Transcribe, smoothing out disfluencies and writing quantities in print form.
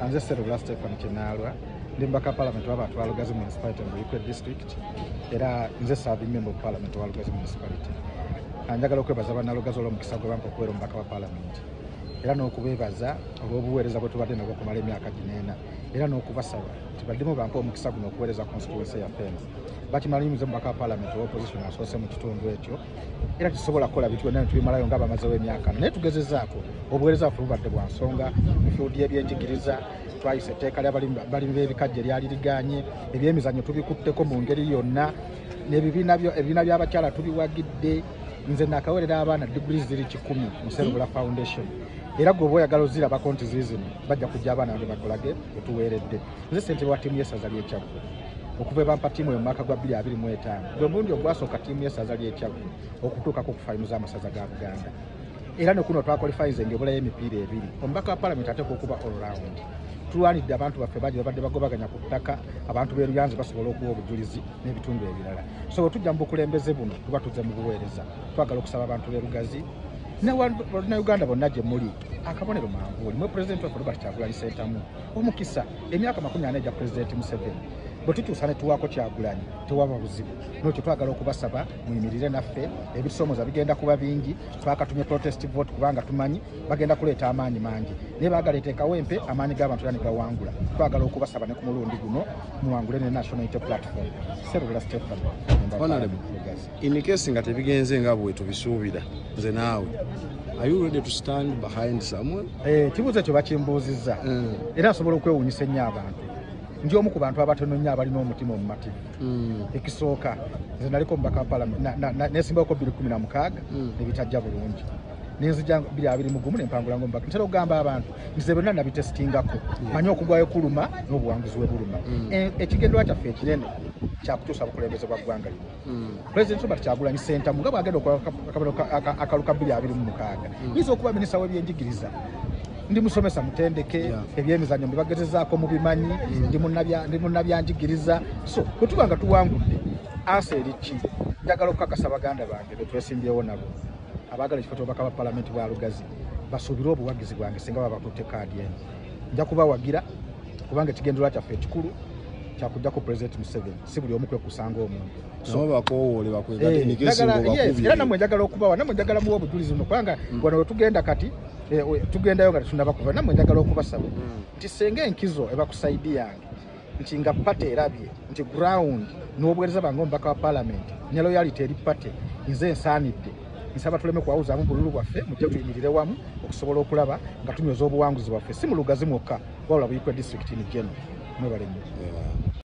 Anze Serula Stephen Kinalwa ndi mbaka parliament w'abantu ba Lugazi municipality mu Buikwe district era nze serving member of parliament wa Lugazi municipality. Anjagala okwebaza bana Lugazi olw'omukisa gwe bampa okubeera omubaka wa parliament era n'okubeebaza olw'obuweereza bwe tubadde nabwo okumala emyaka gineena era n'okubasaba tibaddemu bampa omukisa guno okuweereza constituency ya Pemba. Bakimanyi muze mubaka wa parliament wa opposition asoose mu kitundu ekyo era tusobola kukola bintu byonna tubimalayo nga bamazewo emyaka naye tugezezaako obuweereza bwaffe bubadde bwa nsonga mu field y'ebyenjigiriza twayise etteeka ly'abalimi b'ebikajjo eryali liganye ebyemizannyo tubikutteko mu ngeri yonna n'ebibiina by'abakyala tubiwagidde nze nakawerera abaana degrees ziri 10 mu Serula Foundation era gwe oyagala ozirabako nti zizino bajja kujja abaana bano bakolage wetuweeredde nze ssentebe wa ttiimu y'essaza ly'Ekyaggwe okuva bampa ttiimu mu mwaka gwa 2025 gwe mulundi ogwasooka ttiimu y'essaza ly'Ekyaggwe okutuukako ku fayimu z'amasaza ga Buganda era ne kuno twakwalifayizinga ebulayo emipiira ebiri omubaka wa palamenti ateekwa okuba all round tulwanidde abantu baffe bangi babadde bagobaganya ku ttaka abantu b'eruyanzi basobola okuwa obujulizi n'ebitundu ebirala so bwe tujja mu bukulembeze buno tuba tuzze mu buweereza twagala okusaba abantu b'e Lugazi ne Uganda bonna gye muli akabonero manvuuli mwe pulezidenti waffe Robert Kyagulanyi Ssentamu omukisa emyaka 40 egya pulezidenti Museveni bwe tutuusa ne tuwaako Kyagulanyi tewaba buzibu n'ekyo twagala okubasaba muyimirire naffe ebisoomooza bigenda kuba bingi twakatumye protest vote kubanga tumanyi bagenda kuleeta amaanyi mangi naye baagala eteekawo empe amaanyi g'abantu era ne gawangula twagala okubasaba ne ku mulundi guno muwangule ne National Unity Platform Serula Stephen in case nga tebigenze nga bwe tubisuubira nze naawe are you ready to stand behind someone? Kibuuzo ekyo bakimbuuzizza era asobola okwewuunyisa ennyo abantu ndi omu ku bantu abatono nnyo abalina omutima omumativu ekisooka nze naliko omubaka wa palamenti neesimbako 2016 nebitajja bulungi nenzija 2021 nempangula ng'omubaka ntera okugamba abantu nze byonna nabitesitingako manyi okugwayo kuluma n'obuwanguzi we buluma ekigendererwa kyaffe ekinene kyakutuusa bukulembeze bwa ggwanga lino pulezidenti Robert Kyagulanyi Ssentamu nga bw'agenda okukola akaluka 2026 yinza okuba minisita w'ebyenjigiriza ndi musomesa mutendeke ebyemizannyo mbibagezezaako mubimanyi ndi munnabyanjigiriza so bwe tuba nga tuwangudde asa eriki njagala okukakasa baganda bange betwesimbyewo nabo abaagala ekifo ky'obubaka bwa palamenti bwa Lugazi basuubire obuwagizi bwange singa baba batutte kaadi eno nja kubawagira kubanga ekigendererwa kyaffe ekikulu kyakujja ku pulezidenti Museveni si buli omu kwekusanga omuntu nabo bakowoole bakwegate nikesi ngobakubye era namwe njagala okubawa namwe njagala muwa obujulizi buno kubanga wano we tugenda kati tugendayo nga tetunaba kuva namwe njagala okubasaba nti senga enkizo ebakusayidi yange nti nga pate erabye nti ground n'obuweereza bange omubaka wa palamenti ne loyalty eri pate nze nsaanidde nsaba tuleme kwawuzaamu bululu bwaffe mujje tuyimirire wamu okusobola okulaba nga tunyoza obuwanguzi bwaffe si mu Lugazi mwokka wabula Buikwe district ni general mwebale nnyo